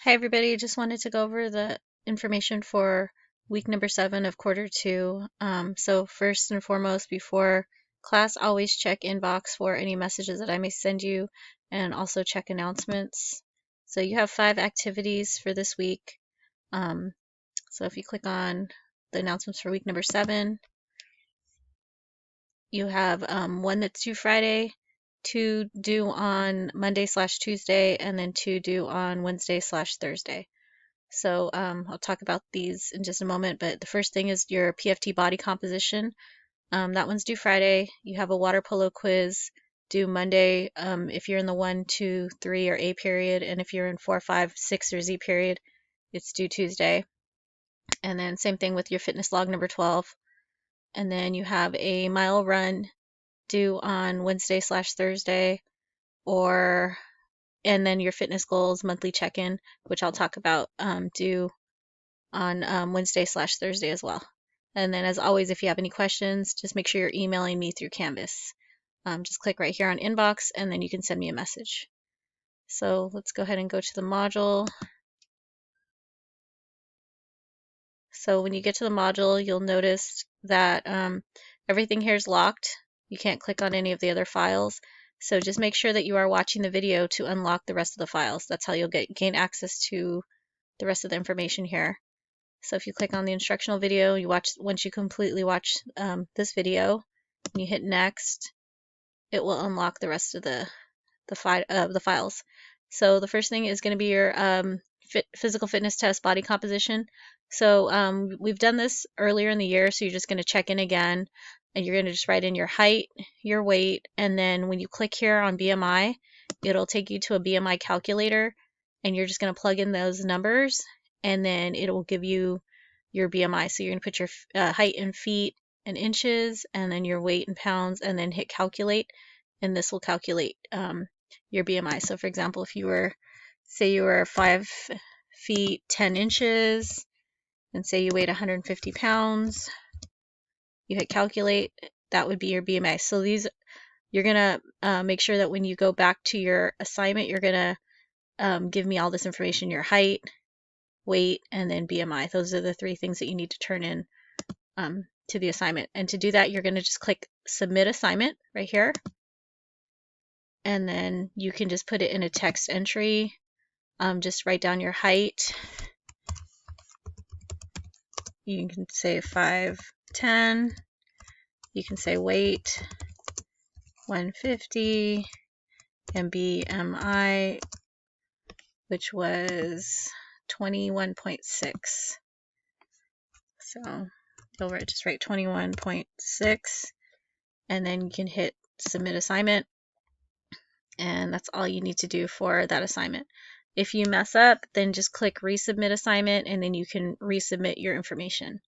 Hi everybody, just wanted to go over the information for week number 7 of quarter 2. So first and foremost, before class, always check inbox for any messages that I may send you and also check announcements. So you have 5 activities for this week. So if you click on the announcements for week number 7, you have 1 that's due Friday, 2 due on Monday/Tuesday, and then 2 due on Wednesday/Thursday. So I'll talk about these in just a moment, but the first thing is your PFT body composition. That one's due Friday. You have a water polo quiz due Monday if you're in the 1, 2, 3, or A period, and if you're in 4, 5, 6, or Z period, it's due Tuesday. And then same thing with your fitness log number 12. And then you have a mile run due on Wednesday/Thursday, and then your fitness goals monthly check-in, which I'll talk about, due on Wednesday/Thursday as well. And then as always, if you have any questions, just make sure you're emailing me through Canvas. Just click right here on inbox and then you can send me a message. So let's go ahead and go to the module. So when you get to the module, you'll notice that everything here is locked. You can't click on any of the other files. So just make sure that you are watching the video to unlock the rest of the files. That's how you'll gain access to the rest of the information here. So if you click on the instructional video, once you completely watch this video, and you hit next, it will unlock the rest of the files. So the first thing is going to be your physical fitness test body composition. So we've done this earlier in the year, so you're just going to check in again, and you're going to just write in your height, your weight, and then when you click here on BMI, it'll take you to a BMI calculator, and you're just going to plug in those numbers, and then it will give you your BMI. So you're going to put your height in feet and inches, and then your weight in pounds, and then hit calculate, and this will calculate your BMI. So for example, if you were, say you were 5 feet 10 inches, and say you weighed 150 pounds, you hit calculate, that would be your BMI. So you're going to make sure that when you go back to your assignment, you're going to give me all this information, your height, weight, and then BMI. Those are the 3 things that you need to turn in to the assignment. And to do that, you're going to just click submit assignment right here. And then you can just put it in a text entry. Just write down your height. You can say 5'10". You can say weight 150, and BMI, which was 21.6. So you'll just write 21.6, and then you can hit submit assignment, and that's all you need to do for that assignment. If you mess up, then just click resubmit assignment, and then you can resubmit your information.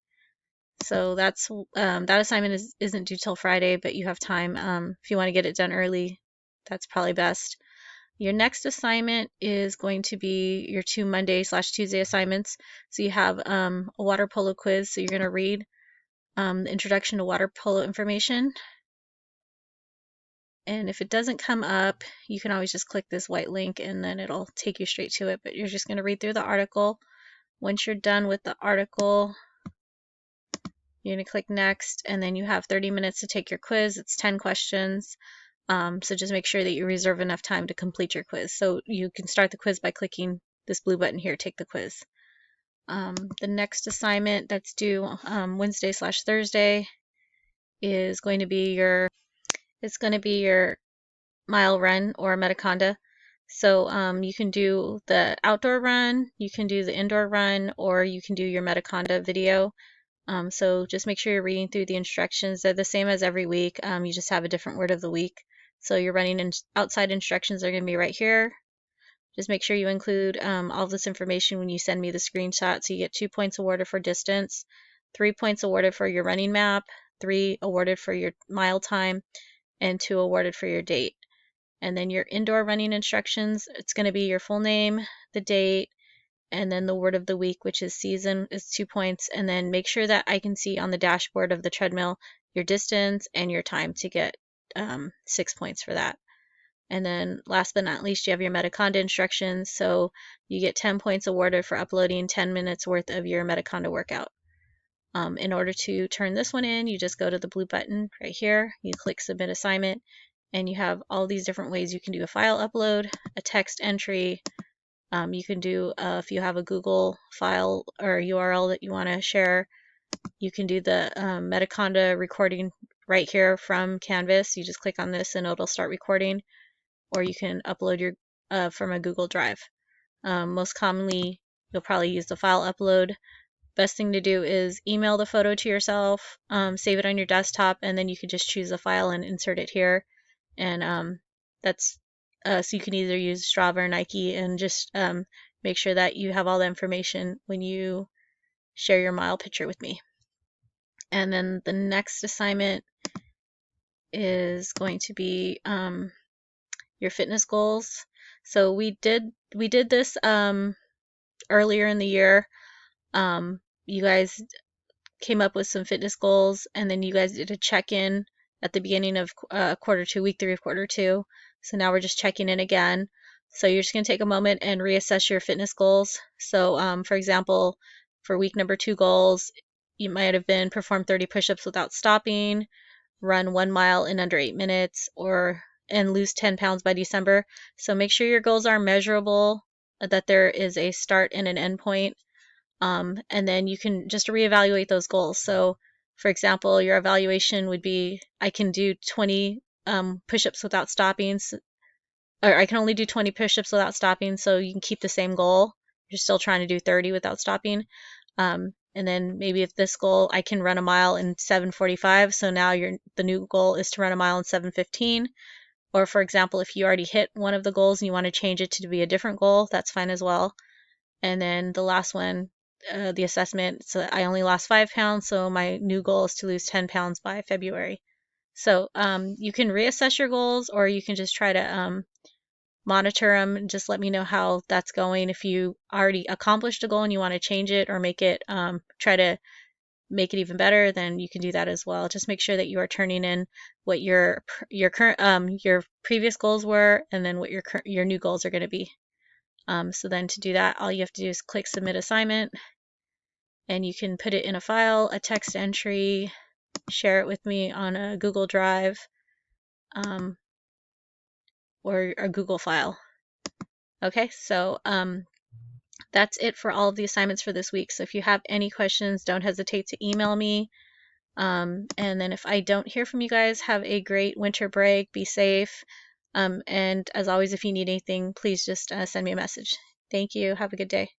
So that's that assignment isn't due till Friday, but you have time. If you want to get it done early, that's probably best. Your next assignment is going to be your 2 Monday/Tuesday assignments. So you have a water polo quiz. So you're going to read the introduction to water polo information. And if it doesn't come up, you can always just click this white link and then it'll take you straight to it. But you're just going to read through the article. Once you're done with the article, you're going to click next, and then you have 30 minutes to take your quiz. It's 10 questions. So just make sure that you reserve enough time to complete your quiz. So you can start the quiz by clicking this blue button here, take the quiz. The next assignment that's due Wednesday/Thursday is going to be your mile run or Metaconda. So you can do the outdoor run, you can do the indoor run, or you can do your Metaconda video. So just make sure you're reading through the instructions. They're the same as every week. You just have a different word of the week. So your running outside instructions are going to be right here. Just make sure you include all this information when you send me the screenshot. So you get 2 points awarded for distance, 3 points awarded for your running map, 3 awarded for your mile time, and 2 awarded for your date. And then your indoor running instructions, it's going to be your full name, the date, and then the word of the week, which is season, is 2 points. And then make sure that I can see on the dashboard of the treadmill your distance and your time to get 6 points for that. And then last but not least, you have your Metaconda instructions. So you get 10 points awarded for uploading 10 minutes worth of your Metaconda workout. In order to turn this one in, you just go to the blue button right here, you click submit assignment, and you have all these different ways you can do a file upload, a text entry. You can do, if you have a Google file or URL that you want to share, you can do the Metaconda recording right here from Canvas. You just click on this and it'll start recording, or you can upload your from a Google Drive. Most commonly, you'll probably use the file upload. Best thing to do is email the photo to yourself, save it on your desktop, and then you can just choose a file and insert it here. And that's so you can either use Strava or Nike, and just make sure that you have all the information when you share your mile picture with me. And then the next assignment is going to be your fitness goals. So we did this earlier in the year. You guys came up with some fitness goals, and then you guys did a check-in at the beginning of quarter two, week 3 of quarter 2. So now we're just checking in again. So you're just going to take a moment and reassess your fitness goals. So for example, for week number 2 goals, you might have been perform 30 push-ups without stopping, run 1 mile in under 8 minutes, and lose 10 pounds by December. So make sure your goals are measurable, that there is a start and an end point. And then you can just reevaluate those goals. So for example, your evaluation would be, I can do 20 push-ups without stopping, or I can only do 20 push-ups without stopping, so you can keep the same goal. You're still trying to do 30 without stopping. And then maybe if this goal, I can run a mile in 7:45, so now the new goal is to run a mile in 7:15. Or for example, if you already hit one of the goals and you want to change it to be a different goal, that's fine as well. And then the last one, the assessment, so I only lost 5 pounds, so my new goal is to lose 10 pounds by February. So you can reassess your goals, or you can just try to monitor them and just let me know how that's going. If you already accomplished a goal and you want to change it or make it, try to make it even better, then you can do that as well. Just make sure that you are turning in what your current your previous goals were, and then what your new goals are going to be. So then to do that, all you have to do is click submit assignment, and you can put it in a file, a text entry, share it with me on a Google Drive, or a Google file. Okay, so that's it for all of the assignments for this week. So if you have any questions, don't hesitate to email me. And then if I don't hear from you guys, have a great winter break, be safe. And as always, if you need anything, please just send me a message. Thank you. Have a good day.